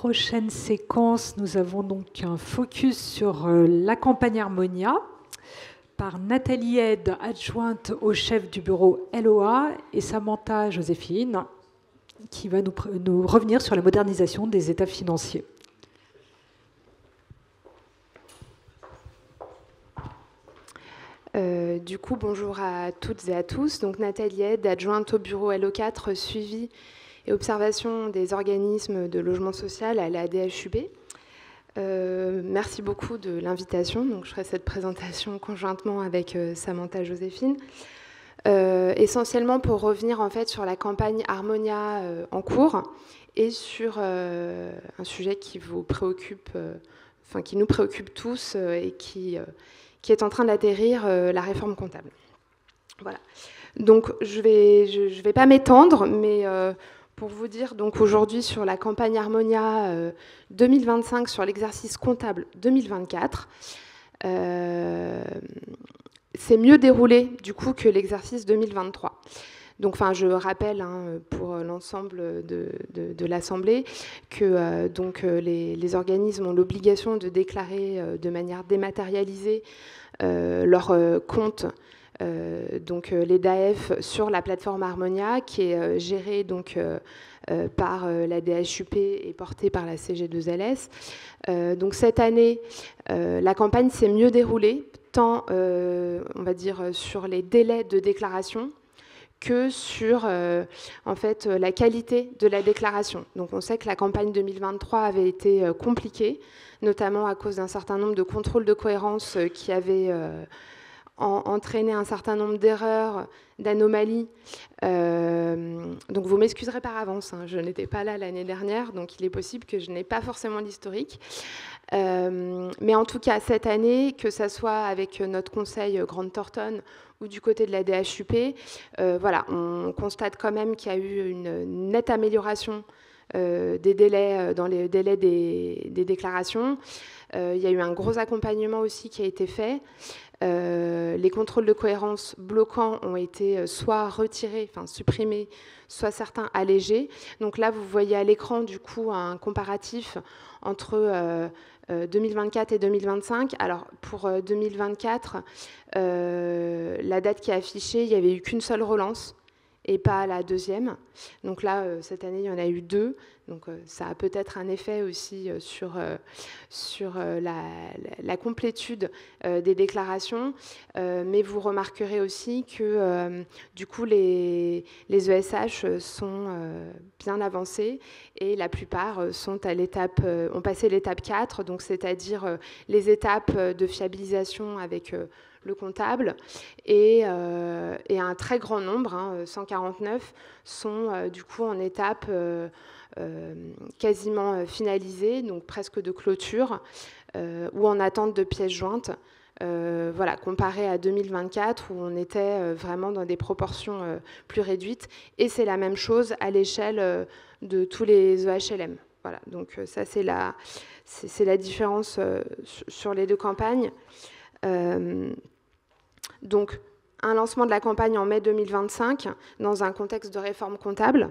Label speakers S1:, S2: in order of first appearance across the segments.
S1: prochaine séquence, nous avons donc un focus sur la campagne Harmonia par Nathalie Ed, adjointe au chef du bureau LOA, et Samantha Joséphine, qui va nous revenir sur la modernisation des états financiers.
S2: Du coup, bonjour à toutes et à tous. Donc, Nathalie Ed, adjointe au bureau LO4, suivi et observation des organismes de logement social à la DHUB. Merci beaucoup de l'invitation. Donc, je ferai cette présentation conjointement avec Samantha Joséphine. Essentiellement pour revenir en fait sur la campagne Harmonia en cours et sur un sujet qui vous préoccupe, qui nous préoccupe tous et qui est en train d'atterrir, la réforme comptable. Voilà. Donc je vais pas m'étendre, mais pour vous dire donc aujourd'hui sur la campagne Harmonia 2025 sur l'exercice comptable 2024. C'est mieux déroulé du coup que l'exercice 2023. Donc, je rappelle pour l'ensemble de l'Assemblée que les organismes ont l'obligation de déclarer de manière dématérialisée leurs comptes, les DAF, sur la plateforme Harmonia, qui est gérée par la DHUP et portée par la CG2LS. Donc cette année, la campagne s'est mieux déroulée, tant on va dire sur les délais de déclaration que sur la qualité de la déclaration. Donc on sait que la campagne 2023 avait été compliquée, notamment à cause d'un certain nombre de contrôles de cohérence qui avaient entraîné un certain nombre d'erreurs, d'anomalies. Donc vous m'excuserez par avance, je n'étais pas là l'année dernière, donc il est possible que je n'ai pas forcément l'historique. Mais en tout cas, cette année, que ça soit avec notre conseil Grande Thornton ou du côté de la DHUP, on constate quand même qu'il y a eu une nette amélioration des délais, dans les délais des déclarations. Il y a eu un gros accompagnement aussi qui a été fait. Les contrôles de cohérence bloquants ont été soit retirés, supprimés, soit certains allégés. Donc là, vous voyez à l'écran, du coup, un comparatif entre 2024 et 2025. Alors, pour 2024, la date qui est affichée, il n'y avait eu qu'une seule relance et pas la deuxième. Donc là, cette année, il y en a eu deux. Donc ça a peut-être un effet aussi sur la complétude des déclarations. Mais vous remarquerez aussi que du coup, les ESH sont bien avancés et la plupart sont à ont passé l'étape 4, donc c'est-à-dire les étapes de fiabilisation avec le comptable, et un très grand nombre, 149, sont du coup en étape quasiment finalisée, donc presque de clôture, ou en attente de pièces jointes. Comparé à 2024 où on était vraiment dans des proportions plus réduites, et c'est la même chose à l'échelle de tous les EHLM. Voilà, donc ça c'est la différence sur les deux campagnes. Donc, un lancement de la campagne en mai 2025 dans un contexte de réforme comptable,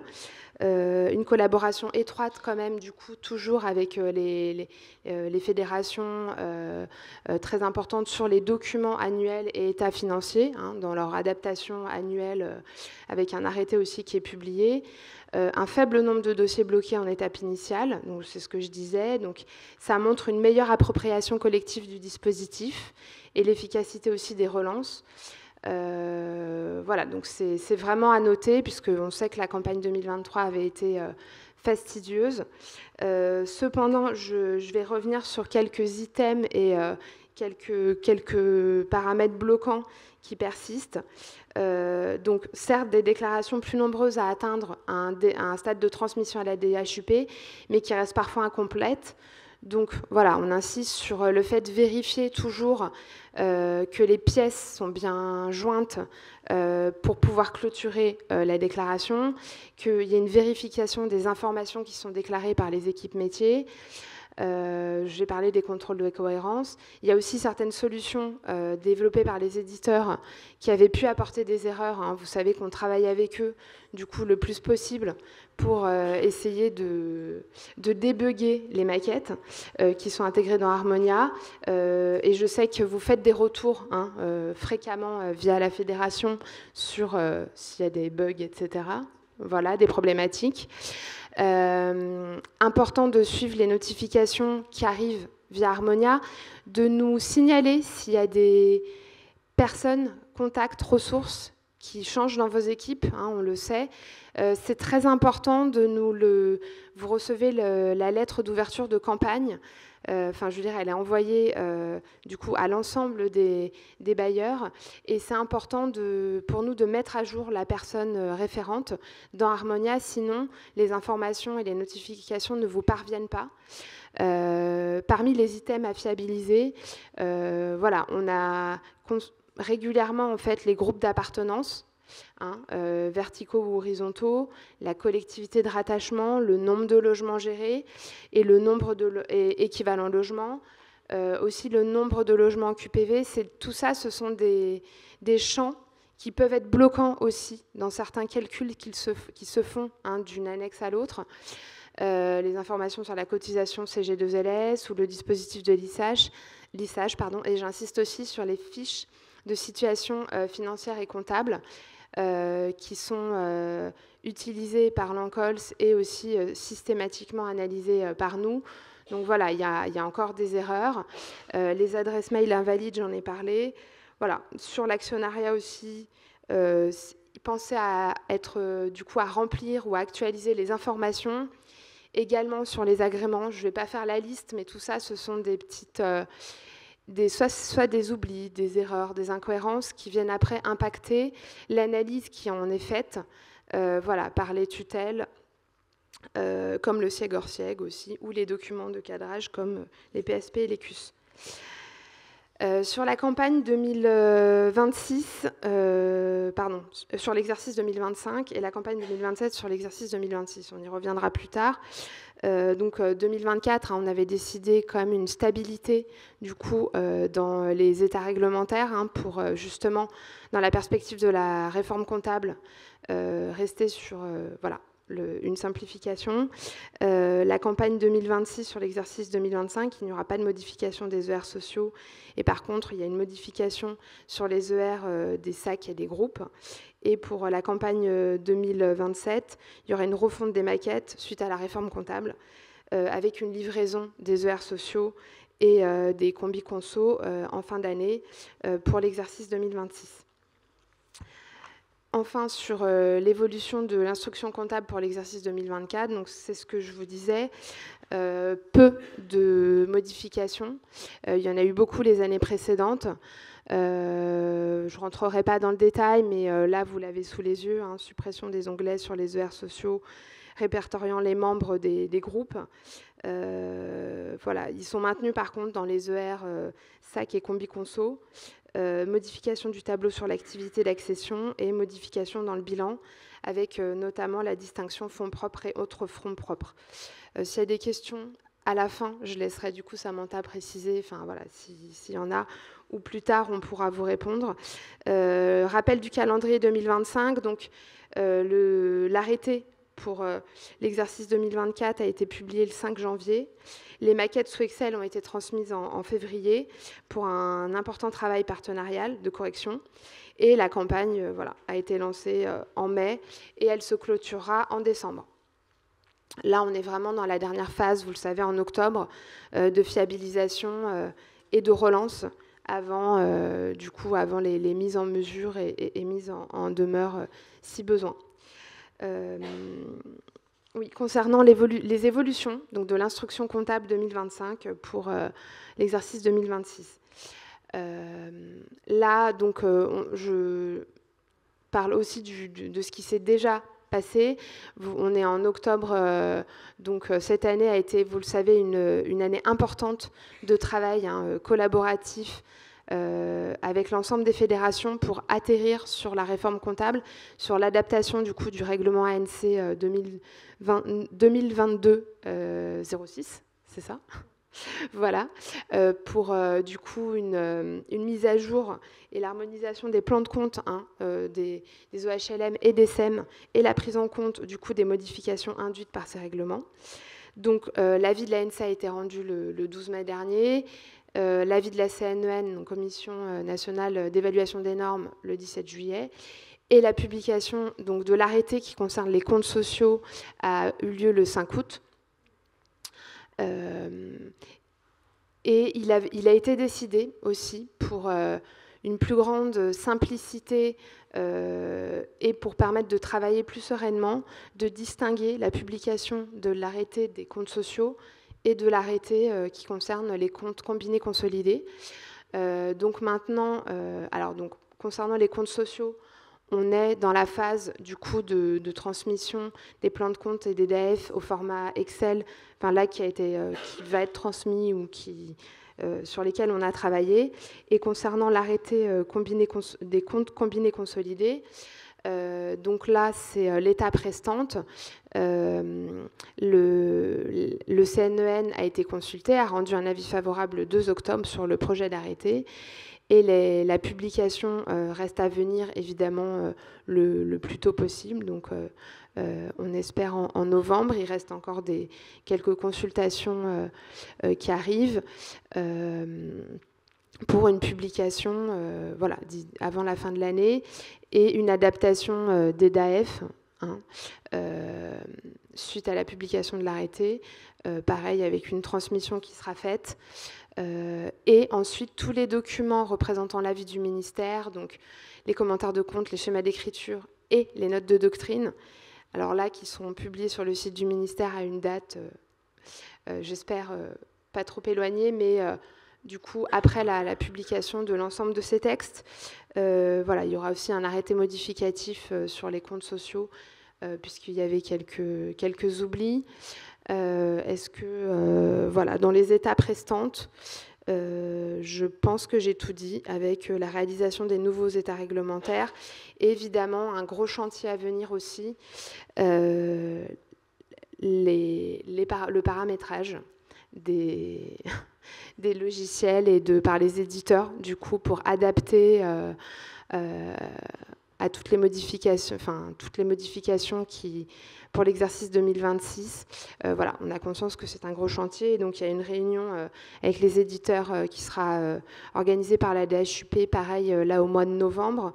S2: une collaboration étroite quand même, du coup, toujours avec les fédérations très importantes sur les documents annuels et états financiers, dans leur adaptation annuelle, avec un arrêté aussi qui est publié. Un faible nombre de dossiers bloqués en étape initiale, donc c'est ce que je disais. Donc, ça montre une meilleure appropriation collective du dispositif et l'efficacité aussi des relances. Donc c'est vraiment à noter, puisqu'on sait que la campagne 2023 avait été fastidieuse. Cependant, je vais revenir sur quelques items et quelques paramètres bloquants qui persistent. Donc, certes, des déclarations plus nombreuses à atteindre un stade de transmission à la DHUP, mais qui restent parfois incomplètes. Donc voilà, on insiste sur le fait de vérifier toujours que les pièces sont bien jointes pour pouvoir clôturer la déclaration, qu'il y ait une vérification des informations qui sont déclarées par les équipes métiers. J'ai parlé des contrôles de cohérence. Il y a aussi certaines solutions développées par les éditeurs qui avaient pu apporter des erreurs. Hein. Vous savez qu'on travaille avec eux, du coup, le plus possible pour essayer de débugger les maquettes qui sont intégrées dans Harmonia. Et je sais que vous faites des retours fréquemment via la fédération sur s'il y a des bugs, etc. Voilà, des problématiques. Important de suivre les notifications qui arrivent via Harmonia, de nous signaler s'il y a des personnes, contacts, ressources qui changent dans vos équipes, on le sait. C'est très important de nous vous recevez la lettre d'ouverture de campagne. Enfin, je veux dire, elle est envoyée du coup à l'ensemble des bailleurs, et c'est important pour nous de mettre à jour la personne référente dans Harmonia, sinon les informations et les notifications ne vous parviennent pas. Parmi les items à fiabiliser, voilà, on a régulièrement en fait les groupes d'appartenance. Verticaux ou horizontaux, la collectivité de rattachement, le nombre de logements gérés et le nombre équivalent logements, aussi le nombre de logements QPV. Tout ça, ce sont des champs qui peuvent être bloquants aussi dans certains calculs qui se font d'une annexe à l'autre. Les informations sur la cotisation CG2LS ou le dispositif de lissage, et j'insiste aussi sur les fiches de situation financière et comptable qui sont utilisées par l'ANCOLS et aussi systématiquement analysées par nous. Donc voilà, il y a encore des erreurs. Les adresses mail invalides, j'en ai parlé. Voilà, sur l'actionnariat aussi, pensez à du coup à remplir ou à actualiser les informations. Également sur les agréments, je ne vais pas faire la liste, mais tout ça, ce sont des petites... soit des oublis, des erreurs, des incohérences qui viennent après impacter l'analyse qui en est faite voilà, par les tutelles, comme le siège hors siège aussi, ou les documents de cadrage comme les PSP et les CUS. Sur la campagne 2026, sur l'exercice 2025 et la campagne 2027 sur l'exercice 2026, on y reviendra plus tard. Donc 2024, on avait décidé quand même une stabilité du coup dans les états réglementaires pour justement, dans la perspective de la réforme comptable, rester sur voilà, une simplification. La campagne 2026 sur l'exercice 2025, il n'y aura pas de modification des ER sociaux, et par contre, il y a une modification sur les ER des SAC et des groupes. Et pour la campagne 2027, il y aura une refonte des maquettes suite à la réforme comptable, avec une livraison des ER sociaux et des combis conso en fin d'année pour l'exercice 2026. Enfin, sur l'évolution de l'instruction comptable pour l'exercice 2024, donc c'est ce que je vous disais, peu de modifications. Il y en a eu beaucoup les années précédentes. Je ne rentrerai pas dans le détail, mais là, vous l'avez sous les yeux, suppression des onglets sur les ER sociaux, répertoriant les membres des groupes. Voilà, ils sont maintenus par contre dans les ER SAC et Combi Conso. Modification du tableau sur l'activité d'accession et modification dans le bilan, avec notamment la distinction fonds propres et autres fonds propres. S'il y a des questions, à la fin, je laisserai du coup Samantha préciser, enfin voilà, s'il y en a, ou plus tard, on pourra vous répondre. Rappel du calendrier 2025, donc l'arrêté pour l'exercice 2024 a été publié le 5 janvier. Les maquettes sous Excel ont été transmises en février pour un important travail partenarial de correction. Et la campagne voilà, a été lancée en mai et elle se clôturera en décembre. Là, on est vraiment dans la dernière phase, vous le savez, en octobre, de fiabilisation et de relance avant, avant les mises en mesure et mises en demeure si besoin. Oui, concernant les évolutions donc de l'instruction comptable 2025 pour l'exercice 2026. Là, donc, je parle aussi de ce qui s'est déjà passé. On est en octobre, donc cette année a été, vous le savez, une année importante de travail collaboratif avec l'ensemble des fédérations pour atterrir sur la réforme comptable, sur l'adaptation du coup du règlement ANC 2022-06, c'est ça. Voilà, pour du coup une mise à jour et l'harmonisation des plans de compte des OHLM et des SEM et la prise en compte du coup des modifications induites par ces règlements. Donc l'avis de l'ANSA a été rendu le 12 mai dernier, l'avis de la CNEN, donc Commission nationale d'évaluation des normes, le 17 juillet, et la publication donc, de l'arrêté qui concerne les comptes sociaux a eu lieu le 5 août. Et il a été décidé aussi pour une plus grande simplicité et pour permettre de travailler plus sereinement, de distinguer la publication de l'arrêté des comptes sociaux et de l'arrêté qui concerne les comptes combinés consolidés. Donc maintenant, donc, concernant les comptes sociaux, on est dans la phase du coup de transmission des plans de compte et des DAF au format Excel, enfin là qui va être transmis ou sur lesquels on a travaillé. Et concernant l'arrêté des comptes combinés consolidés, donc là c'est l'étape restante. Le CNEN a été consulté, a rendu un avis favorable le 2 octobre sur le projet d'arrêté. Et la publication reste à venir, évidemment, le plus tôt possible. Donc, on espère en novembre. Il reste encore quelques consultations qui arrivent pour une publication voilà, avant la fin de l'année et une adaptation des DAF suite à la publication de l'arrêté. Pareil, avec une transmission qui sera faite. Et ensuite, tous les documents représentant l'avis du ministère, donc les commentaires de compte, les schémas d'écriture et les notes de doctrine, alors là, qui sont publiés sur le site du ministère à une date, j'espère, pas trop éloignée, mais du coup, après la publication de l'ensemble de ces textes, voilà, il y aura aussi un arrêté modificatif sur les comptes sociaux, puisqu'il y avait quelques oublis. Est-ce que, voilà, dans les étapes restantes, je pense que j'ai tout dit avec la réalisation des nouveaux états réglementaires. Et évidemment, un gros chantier à venir aussi, le paramétrage des logiciels et par les éditeurs, du coup, pour adapter à toutes les modifications, pour l'exercice 2026. Voilà, on a conscience que c'est un gros chantier. Et donc, il y a une réunion avec les éditeurs qui sera organisée par la DHUP, pareil, là, au mois de novembre.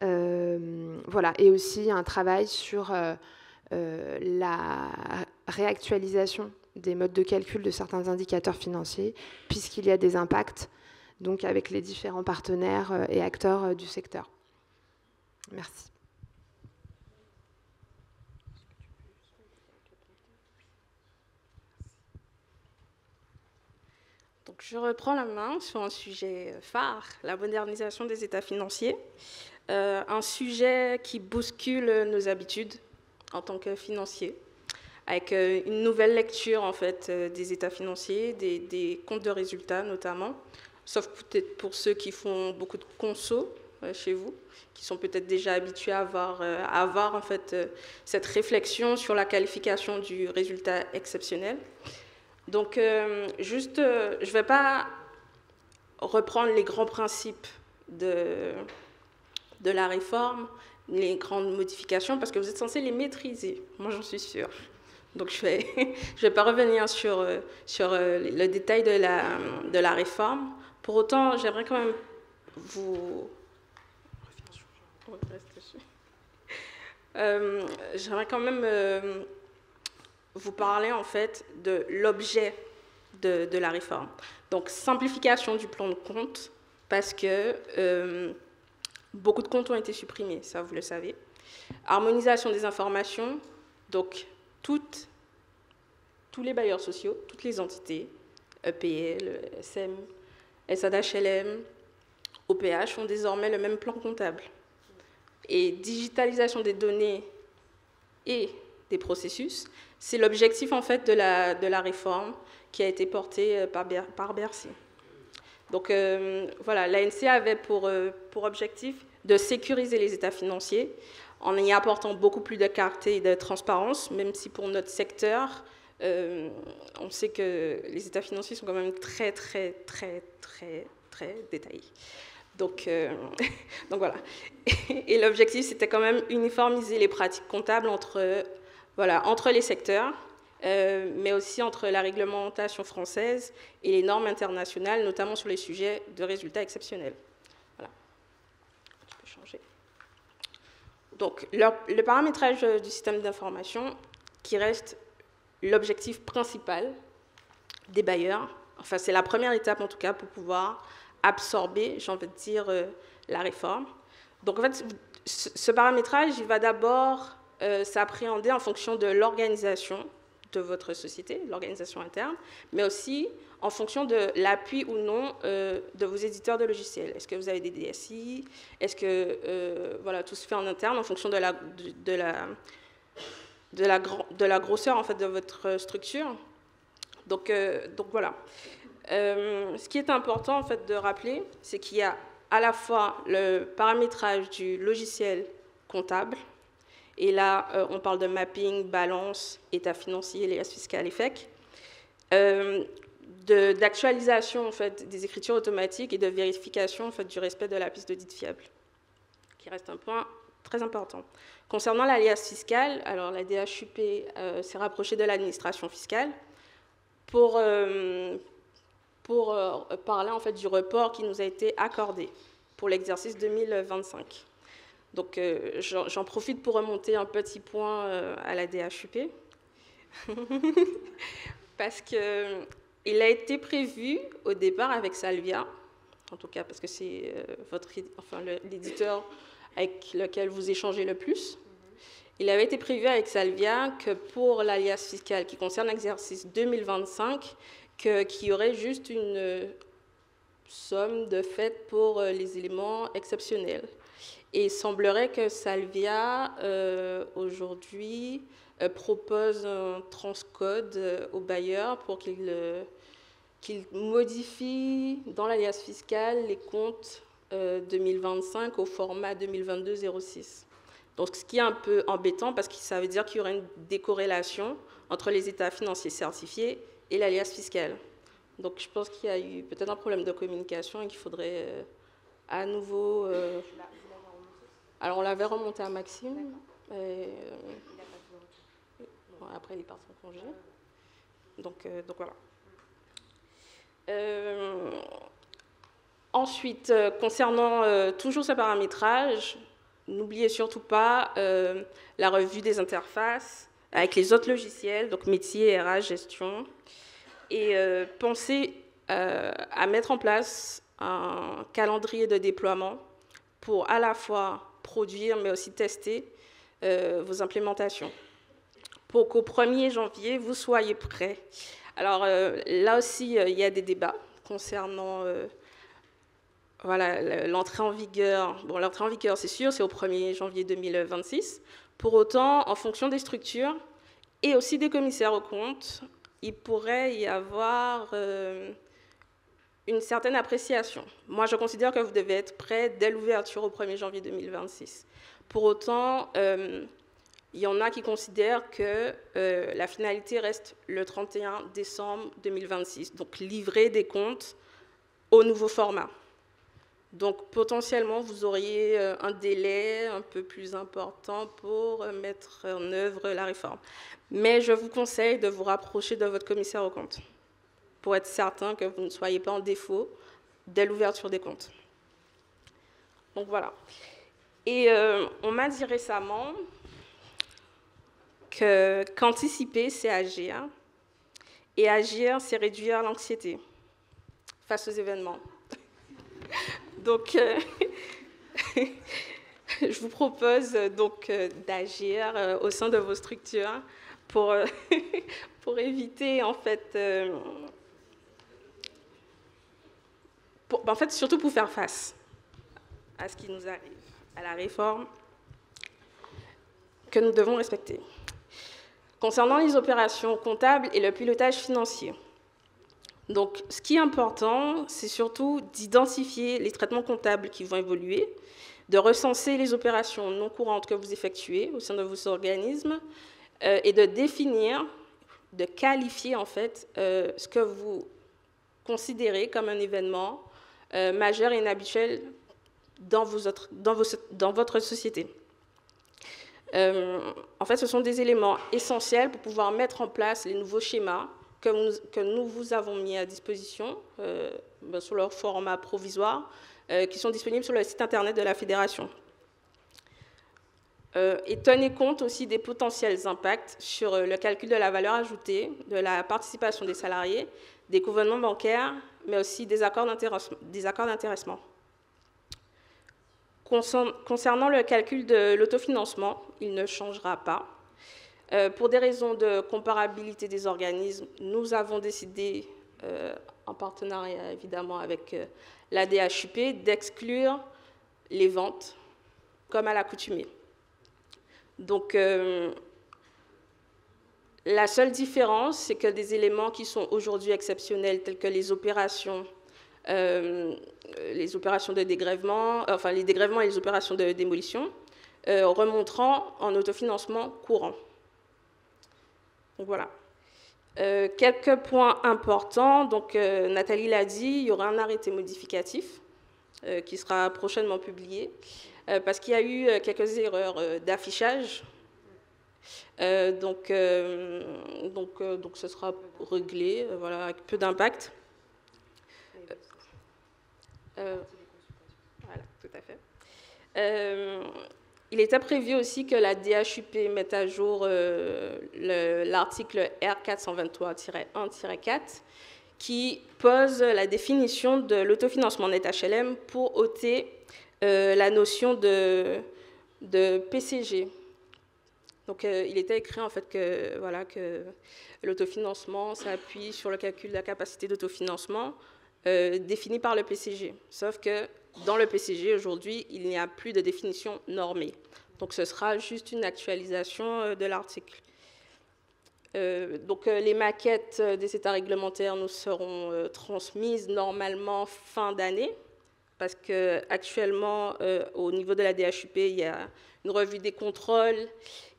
S2: Voilà, et aussi un travail sur la réactualisation des modes de calcul de certains indicateurs financiers, puisqu'il y a des impacts donc, avec les différents partenaires et acteurs du secteur. Merci.
S3: Donc, je reprends la main sur un sujet phare, la modernisation des états financiers. Un sujet qui bouscule nos habitudes en tant que financiers, avec une nouvelle lecture en fait, des états financiers, des comptes de résultats notamment, sauf peut-être pour ceux qui font beaucoup de conso chez vous, qui sont peut-être déjà habitués à avoir en fait, cette réflexion sur la qualification du résultat exceptionnel. Donc, je ne vais pas reprendre les grands principes de la réforme, les grandes modifications, parce que vous êtes censés les maîtriser. Moi, j'en suis sûre. Donc, je vais pas revenir sur le détail de la réforme. Pour autant, j'aimerais quand même vous parler en fait de l'objet de la réforme. Donc, simplification du plan de compte, parce que beaucoup de comptes ont été supprimés, ça vous le savez. Harmonisation des informations, donc tous les bailleurs sociaux, toutes les entités, EPL, SM, SADHLM, OPH ont désormais le même plan comptable. Et digitalisation des données et des processus, c'est l'objectif en fait de la réforme qui a été portée par Bercy. Donc voilà, l'ANC avait pour objectif de sécuriser les états financiers en y apportant beaucoup plus de clarté et de transparence, même si pour notre secteur, On sait que les états financiers sont quand même très détaillés. Donc voilà. Et l'objectif, c'était quand même uniformiser les pratiques comptables entre les secteurs, mais aussi entre la réglementation française et les normes internationales, notamment sur les sujets de résultats exceptionnels. Voilà. Tu peux changer. Donc, le paramétrage du système d'information, qui reste l'objectif principal des bailleurs, enfin, c'est la première étape, en tout cas, pour pouvoir absorber, j'ai envie de dire, la réforme. Donc, en fait, ce paramétrage, il va d'abord s'appréhender en fonction de l'organisation de votre société, l'organisation interne, mais aussi en fonction de l'appui ou non de vos éditeurs de logiciels. Est-ce que vous avez des DSI? Est-ce que tout se fait en interne en fonction de la grosseur en fait, de votre structure? Donc voilà. Ce qui est important en fait, de rappeler, c'est qu'il y a à la fois le paramétrage du logiciel comptable, et là, on parle de mapping, balance, état financier, liasse fiscale et FEC, d'actualisation en fait, des écritures automatiques et de vérification en fait, du respect de la piste d'audit fiable, qui reste un point très important. Concernant la liasse fiscale, alors la DHUP s'est rapprochée de l'administration fiscale pour parler en fait, du report qui nous a été accordé pour l'exercice 2025. Donc, j'en profite pour remonter un petit point à la DHUP, parce qu'il a été prévu au départ avec Salvia, en tout cas parce que c'est l'éditeur avec lequel vous échangez le plus. Il avait été prévu avec Salvia que pour l'alias fiscal qui concerne l'exercice 2025, qu'il y aurait juste une somme de fait pour les éléments exceptionnels. Et il semblerait que Salvia, aujourd'hui, propose un transcode au bailleur pour qu'il modifie dans l'alias fiscal les comptes 2025 au format 2022-06. Donc, ce qui est un peu embêtant parce que ça veut dire qu'il y aurait une décorrélation entre les états financiers certifiés et l'alias fiscal. Donc, je pense qu'il y a eu peut-être un problème de communication et qu'il faudrait à nouveau... Alors, on l'avait remonté à Maxime. Après, il est parti en congé. Donc voilà. Ensuite, concernant toujours ce paramétrage, n'oubliez surtout pas la revue des interfaces avec les autres logiciels, donc métier, RH, gestion. Et pensez à mettre en place un calendrier de déploiement pour à la fois produire, mais aussi tester vos implémentations, pour qu'au 1er janvier, vous soyez prêts. Alors là aussi, il y a des débats concernant l'entrée en vigueur. Bon, l'entrée en vigueur, c'est sûr, c'est au 1er janvier 2026. Pour autant, en fonction des structures et aussi des commissaires aux comptes, il pourrait y avoir une certaine appréciation. Moi, je considère que vous devez être prêt dès l'ouverture au 1er janvier 2026. Pour autant, il y en a qui considèrent que la finalité reste le 31 décembre 2026, donc livrer des comptes au nouveau format. Donc, potentiellement, vous auriez un délai un peu plus important pour mettre en œuvre la réforme. Mais je vous conseille de vous rapprocher de votre commissaire aux comptes pour être certain que vous ne soyez pas en défaut dès l'ouverture des comptes. Donc, voilà. Et on m'a dit récemment qu'anticiper, c'est agir. Et agir, c'est réduire l'anxiété face aux événements. Donc, je vous propose donc d'agir au sein de vos structures pour éviter, en fait, surtout pour faire face à ce qui nous arrive, à la réforme que nous devons respecter. Concernant les opérations comptables et le pilotage financier, donc, ce qui est important, c'est surtout d'identifier les traitements comptables qui vont évoluer, de recenser les opérations non courantes que vous effectuez au sein de vos organismes et de définir de qualifier en fait ce que vous considérez comme un événement majeur et inhabituel dans votre société. En fait, ce sont des éléments essentiels pour pouvoir mettre en place les nouveaux schémas que nous vous avons mis à disposition sur leur format provisoire, qui sont disponibles sur le site internet de la Fédération. Et tenez compte aussi des potentiels impacts sur le calcul de la valeur ajoutée, de la participation des salariés, des couvernements bancaires, mais aussi des accords d'intéressement. Concernant le calcul de l'autofinancement, il ne changera pas. Pour des raisons de comparabilité des organismes, nous avons décidé, en partenariat évidemment avec la DHUP, d'exclure les ventes comme à l'accoutumée. Donc, la seule différence, c'est que des éléments qui sont aujourd'hui exceptionnels, tels que les opérations de dégrèvement, enfin les dégrèvements et les opérations de démolition, remonteront en autofinancement courant. Donc voilà. Quelques points importants. Donc, Nathalie l'a dit, il y aura un arrêté modificatif qui sera prochainement publié parce qu'il y a eu quelques erreurs d'affichage. Donc, ce sera réglé, voilà, avec peu d'impact. Voilà, tout à fait. Il était prévu aussi que la DHUP mette à jour l'article R423-1-4 qui pose la définition de l'autofinancement net HLM pour ôter la notion de PCG. Donc, il était écrit en fait que, voilà, que l'autofinancement s'appuie sur le calcul de la capacité d'autofinancement définie par le PCG. Sauf que dans le PCG, aujourd'hui, il n'y a plus de définition normée. Donc, ce sera juste une actualisation de l'article. Donc, les maquettes des états réglementaires nous seront transmises normalement fin d'année, parce qu'actuellement, au niveau de la DHUP, il y a une revue des contrôles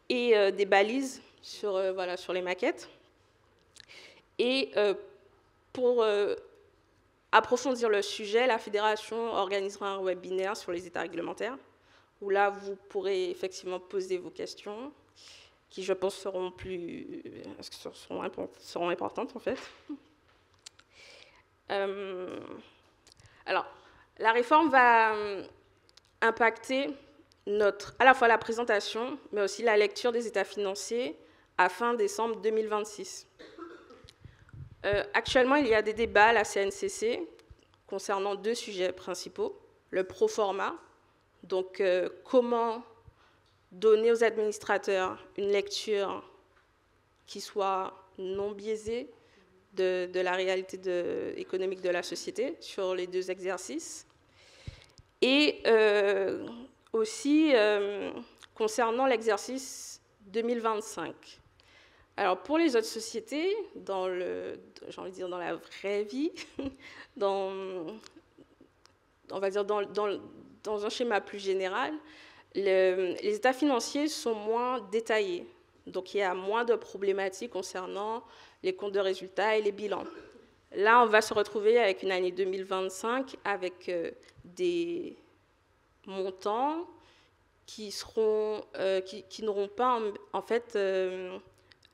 S3: et des balises sur les maquettes. Et pour approfondir le sujet, la Fédération organisera un webinaire sur les états réglementaires, où là, vous pourrez effectivement poser vos questions, qui, je pense, seront importantes, en fait. Alors, la réforme va impacter à la fois la présentation, mais aussi la lecture des états financiers à fin décembre 2026. Actuellement, il y a des débats à la CNCC concernant deux sujets principaux. Le proforma, donc comment donner aux administrateurs une lecture qui soit non biaisée de la réalité économique de la société sur les deux exercices. Et aussi concernant l'exercice 2025. Alors, pour les autres sociétés, j'ai envie de dire dans la vraie vie, on va dire dans un schéma plus général, les états financiers sont moins détaillés. Donc, il y a moins de problématiques concernant les comptes de résultats et les bilans. Là, on va se retrouver avec une année 2025 avec des montants qui n'auront pas, en fait,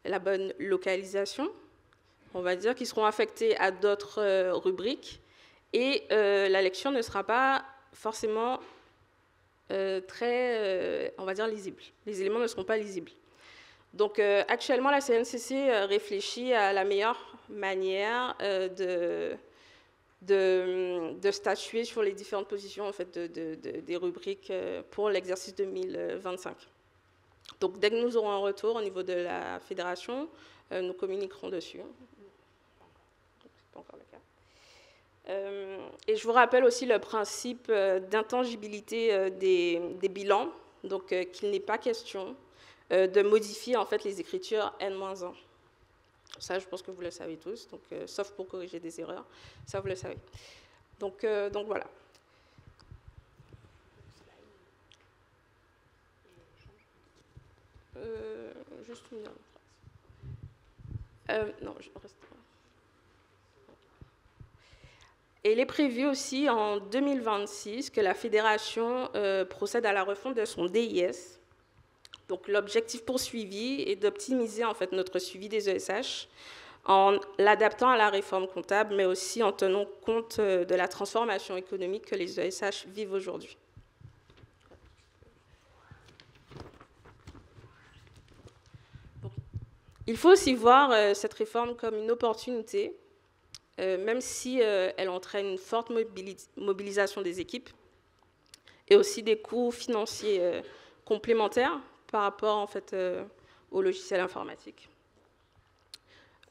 S3: la bonne localisation, on va dire, qui seront affectés à d'autres rubriques, et la lecture ne sera pas forcément très, on va dire, lisible. Les éléments ne seront pas lisibles. Donc, actuellement, la CNCC réfléchit à la meilleure manière de statuer sur les différentes positions en fait, des rubriques pour l'exercice 2025. Donc, dès que nous aurons un retour au niveau de la fédération, nous communiquerons dessus. Ce n'est pas encore le cas. Et je vous rappelle aussi le principe d'intangibilité des bilans, donc qu'il n'est pas question de modifier en fait, les écritures N-1. Ça, je pense que vous le savez tous, donc, sauf pour corriger des erreurs, ça vous le savez. Donc voilà. Juste une dernière phrase. Non, je reste. Et il est prévu aussi en 2026 que la fédération procède à la refonte de son DIS. Donc l'objectif poursuivi est d'optimiser en fait notre suivi des ESH en l'adaptant à la réforme comptable, mais aussi en tenant compte de la transformation économique que les ESH vivent aujourd'hui. Il faut aussi voir cette réforme comme une opportunité, même si elle entraîne une forte mobilisation des équipes et aussi des coûts financiers complémentaires par rapport en fait, au logiciel informatique.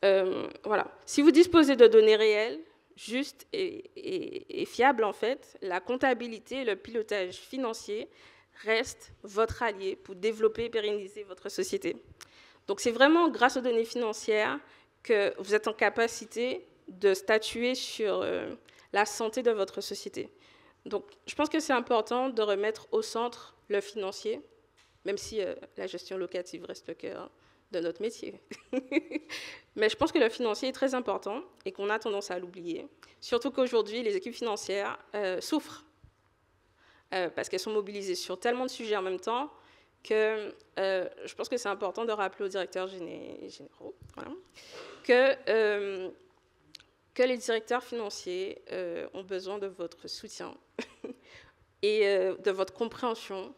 S3: Voilà. Si vous disposez de données réelles, justes et fiables, en fait, la comptabilité et le pilotage financier restent votre allié pour développer et pérenniser votre société. Donc c'est vraiment grâce aux données financières que vous êtes en capacité de statuer sur la santé de votre société. Donc je pense que c'est important de remettre au centre le financier, même si la gestion locative reste le cœur de notre métier. Mais je pense que le financier est très important et qu'on a tendance à l'oublier. Surtout qu'aujourd'hui, les équipes financières souffrent parce qu'elles sont mobilisées sur tellement de sujets en même temps que je pense que c'est important de rappeler aux directeurs généraux voilà, que les directeurs financiers ont besoin de votre soutien et de votre compréhension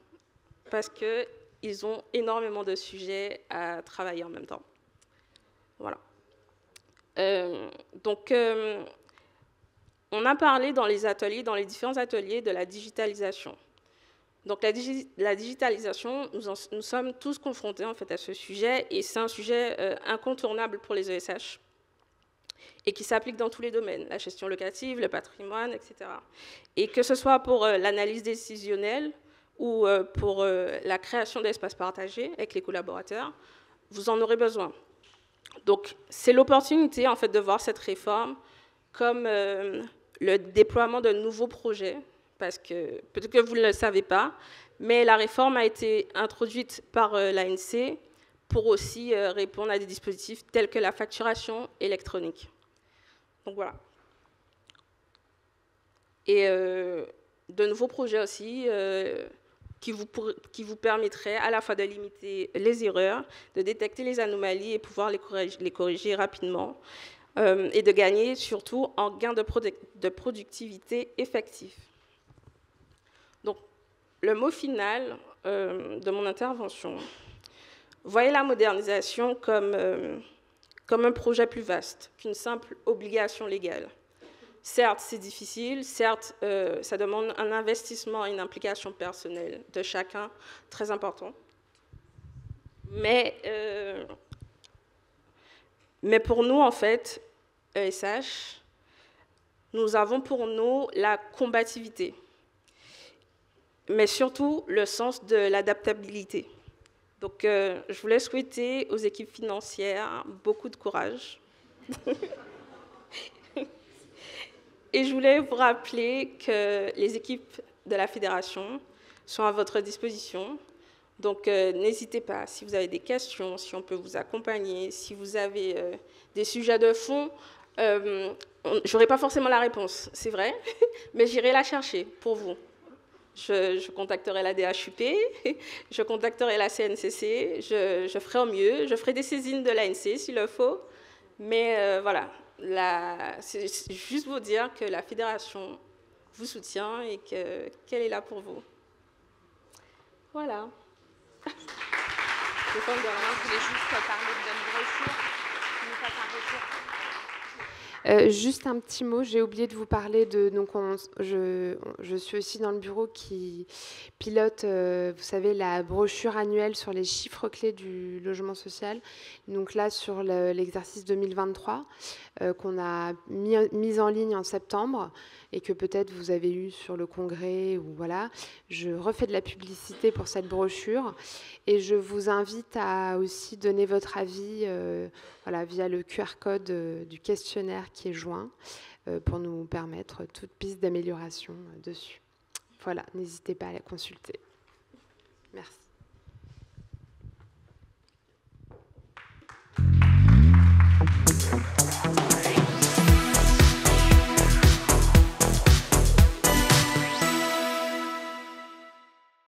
S3: parce qu'ils ont énormément de sujets à travailler en même temps. Voilà. Donc, on a parlé dans les ateliers, dans les différents ateliers de la digitalisation. Donc, la digitalisation, nous sommes tous confrontés en fait, à ce sujet et c'est un sujet incontournable pour les ESH et qui s'applique dans tous les domaines, la gestion locative, le patrimoine, etc. Et que ce soit pour l'analyse décisionnelle ou pour la création d'espaces partagés avec les collaborateurs, vous en aurez besoin. Donc, c'est l'opportunité en fait, de voir cette réforme comme le déploiement de nouveaux projets, parce que peut-être que vous ne le savez pas, mais la réforme a été introduite par l'ANC pour aussi répondre à des dispositifs tels que la facturation électronique. Donc voilà. Et de nouveaux projets aussi qui vous permettraient à la fois de limiter les erreurs, de détecter les anomalies et pouvoir les corriger rapidement, et de gagner surtout en gain de productivité effectif. Donc, le mot final de mon intervention, voyez la modernisation comme un projet plus vaste qu'une simple obligation légale. Certes, c'est difficile, certes, ça demande un investissement et une implication personnelle de chacun très important. Mais pour nous, en fait, ESH, nous avons pour nous la combativité, mais surtout le sens de l'adaptabilité. Donc, je voulais souhaiter aux équipes financières beaucoup de courage. Et je voulais vous rappeler que les équipes de la fédération sont à votre disposition. Donc, n'hésitez pas, si vous avez des questions, si on peut vous accompagner, si vous avez des sujets de fond, je n'aurai pas forcément la réponse, c'est vrai, mais j'irai la chercher pour vous. Je contacterai la DHUP, je contacterai la CNCC, je ferai au mieux, je ferai des saisines de l'ANC s'il le faut, mais voilà. C'est juste vous dire que la fédération vous soutient et qu'elle est là pour vous. Voilà.
S2: Je voulais juste parler d'une brochure. Juste un petit mot, j'ai oublié de vous parler de... Donc je suis aussi dans le bureau qui pilote, vous savez, la brochure annuelle sur les chiffres clés du logement social. Donc là, sur l'exercice 2023, qu'on a mis en ligne en septembre et que peut-être vous avez eu sur le congrès, ou voilà. Je refais de la publicité pour cette brochure et je vous invite à aussi donner votre avis voilà, via le QR code du questionnaire qui est joint pour nous permettre toute piste d'amélioration dessus. Voilà, n'hésitez pas à la consulter. Merci.